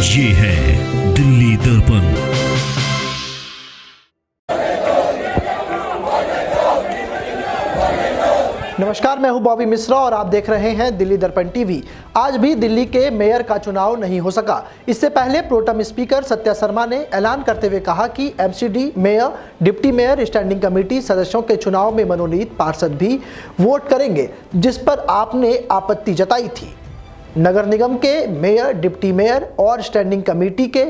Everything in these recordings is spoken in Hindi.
ये है दिल्ली दर्पण। नमस्कार, मैं हूं बॉबी मिश्रा और आप देख रहे हैं दिल्ली दर्पण टीवी। आज भी दिल्ली के मेयर का चुनाव नहीं हो सका। इससे पहले प्रोटेम स्पीकर सत्या शर्मा ने ऐलान करते हुए कहा कि MCD, mayor, deputy mayor, standing committee सदस्यों के चुनाव में मनोनीत पार्षद भी वोट करेंगे, जिस पर आपने आपत्ति जताई थी। नगर निगम के मेयर, डिप्टी मेयर और स्टैंडिंग कमेटी के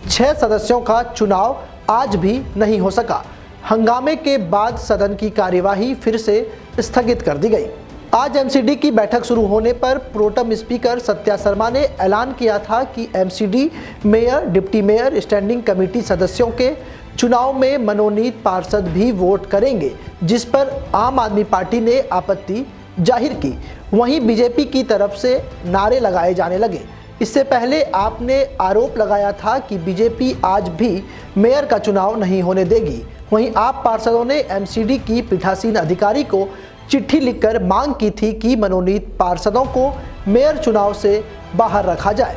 6 सदस्यों का चुनाव आज भी नहीं हो सका। हंगामे के बाद सदन की कार्यवाही फिर से स्थगित कर दी गई। आज एमसीडी की बैठक शुरू होने पर प्रोटेम स्पीकर सत्या शर्मा ने ऐलान किया था कि MCD, mayor, deputy mayor, standing committee सदस्यों के चुनाव में मनोनीत पार्षद भी वोट करेंगे, जिस पर आम आदमी पार्टी ने आपत्ति जाहिर की। वहीं बीजेपी की तरफ से नारे लगाए जाने लगे। इससे पहले आपने आरोप लगाया था कि बीजेपी आज भी मेयर का चुनाव नहीं होने देगी। वहीं आप पार्षदों ने एमसीडी की पीठासीन अधिकारी को चिट्ठी लिखकर मांग की थी कि मनोनीत पार्षदों को मेयर चुनाव से बाहर रखा जाए।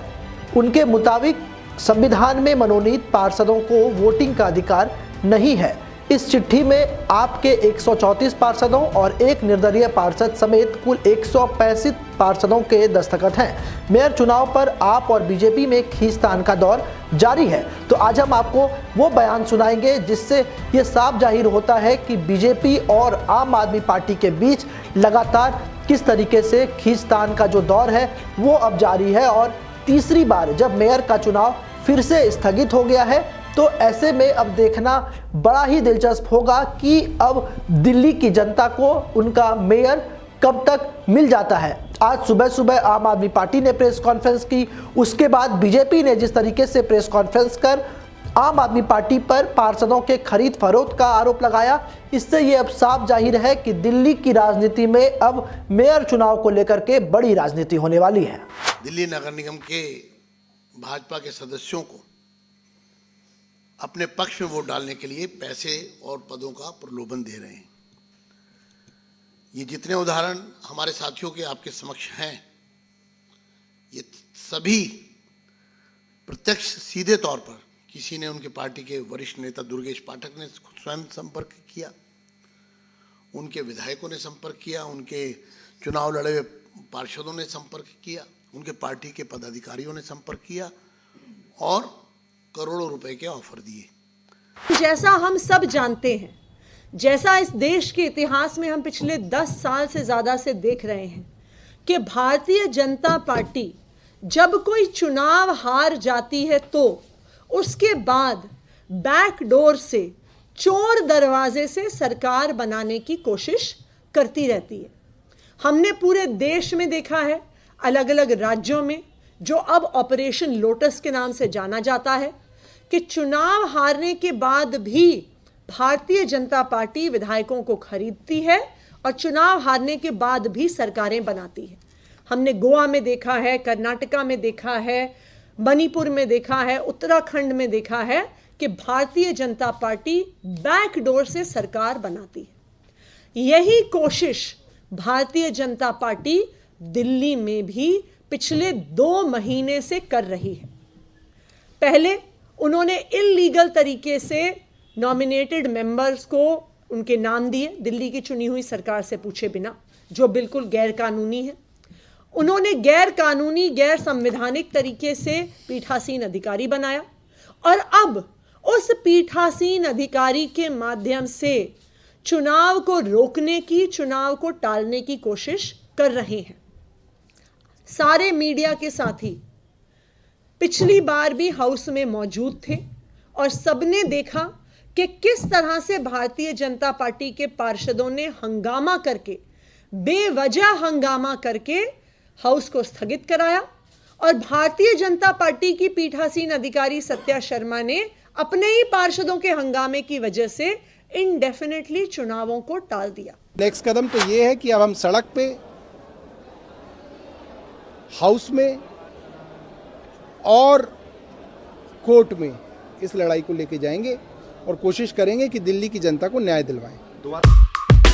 उनके मुताबिक संविधान में मनोनीत पार्षदों को वोटिंग का अधिकार नहीं है। इस चिट्ठी में आपके 134 पार्षदों और एक निर्दलीय पार्षद समेत कुल 165 पार्षदों के दस्तखत हैं। मेयर चुनाव पर आप और बीजेपी में खींचतान का दौर जारी है। तो आज हम आपको वो बयान सुनाएंगे जिससे ये साफ जाहिर होता है कि बीजेपी और आम आदमी पार्टी के बीच लगातार किस तरीके से खींचतान का जो दौर है वो अब जारी है। और तीसरी बार जब मेयर का चुनाव फिर से स्थगित हो गया है, तो ऐसे में अब देखना बड़ा ही दिलचस्प होगा कि अब दिल्ली की जनता को उनका मेयर कब तक मिल जाता है। आज सुबह सुबह आम आदमी पार्टी ने प्रेस कॉन्फ्रेंस की, उसके बाद बीजेपी ने जिस तरीके से प्रेस कॉन्फ्रेंस कर आम आदमी पार्टी पर पार्षदों के खरीद फरोख्त का आरोप लगाया, इससे ये अब साफ जाहिर है कि दिल्ली की राजनीति में अब मेयर चुनाव को लेकर के बड़ी राजनीति होने वाली है। दिल्ली नगर निगम के भाजपा के सदस्यों को अपने पक्ष में वोट डालने के लिए पैसे और पदों का प्रलोभन दे रहे हैं। ये जितने उदाहरण हमारे साथियों के आपके समक्ष हैं, ये सभी प्रत्यक्ष सीधे तौर पर किसी ने उनके पार्टी के वरिष्ठ नेता दुर्गेश पाठक ने स्वयं संपर्क किया, उनके विधायकों ने संपर्क किया, उनके चुनाव लड़े हुए पार्षदों ने संपर्क किया, उनके पार्टी के पदाधिकारियों ने संपर्क किया और करोड़ों रुपए के ऑफर दिए। जैसा हम सब जानते हैं, जैसा इस देश के इतिहास में हम पिछले 10 साल से ज्यादा से देख रहे हैं कि भारतीय जनता पार्टी जब कोई चुनाव हार जाती है तो उसके बाद बैकडोर से, चोर दरवाजे से सरकार बनाने की कोशिश करती रहती है। हमने पूरे देश में देखा है, अलग अलग राज्यों में, जो अब ऑपरेशन लोटस के नाम से जाना जाता है, कि चुनाव हारने के बाद भी भारतीय जनता पार्टी विधायकों को खरीदती है और चुनाव हारने के बाद भी सरकारें बनाती है। हमने गोवा में देखा है, कर्नाटका में देखा है, मणिपुर में देखा है, उत्तराखंड में देखा है कि भारतीय जनता पार्टी बैकडोर से सरकार बनाती है। यही कोशिश भारतीय जनता पार्टी दिल्ली में भी पिछले 2 महीने से कर रही है। पहले उन्होंने इल्लीगल तरीके से नॉमिनेटेड मेंबर्स को उनके नाम दिए, दिल्ली की चुनी हुई सरकार से पूछे बिना, जो बिल्कुल गैर कानूनी है। उन्होंने गैर कानूनी, गैर संवैधानिक तरीके से पीठासीन अधिकारी बनाया और अब उस पीठासीन अधिकारी के माध्यम से चुनाव को रोकने की, चुनाव को टालने की कोशिश कर रहे हैं। सारे मीडिया के साथी पिछली बार भी हाउस में मौजूद थे और सबने देखा कि किस तरह से भारतीय जनता पार्टी के पार्षदों ने हंगामा करके, बेवजह हंगामा करके हाउस को स्थगित कराया और भारतीय जनता पार्टी की पीठासीन अधिकारी सत्या शर्मा ने अपने ही पार्षदों के हंगामे की वजह से इंडेफिनेटली चुनावों को टाल दिया। नेक्स्ट कदम तो ये है कि अब हम सड़क पे, हाउस में और कोर्ट में इस लड़ाई को लेके जाएंगे और कोशिश करेंगे कि दिल्ली की जनता को न्याय दिलवाएं।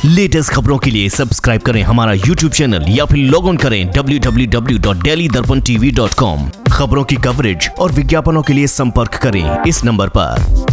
लेटेस्ट खबरों के लिए सब्सक्राइब करें हमारा YouTube चैनल या फिर लॉग ऑन करें www.delhidarpantv.com। खबरों की कवरेज और विज्ञापनों के लिए संपर्क करें इस नंबर पर।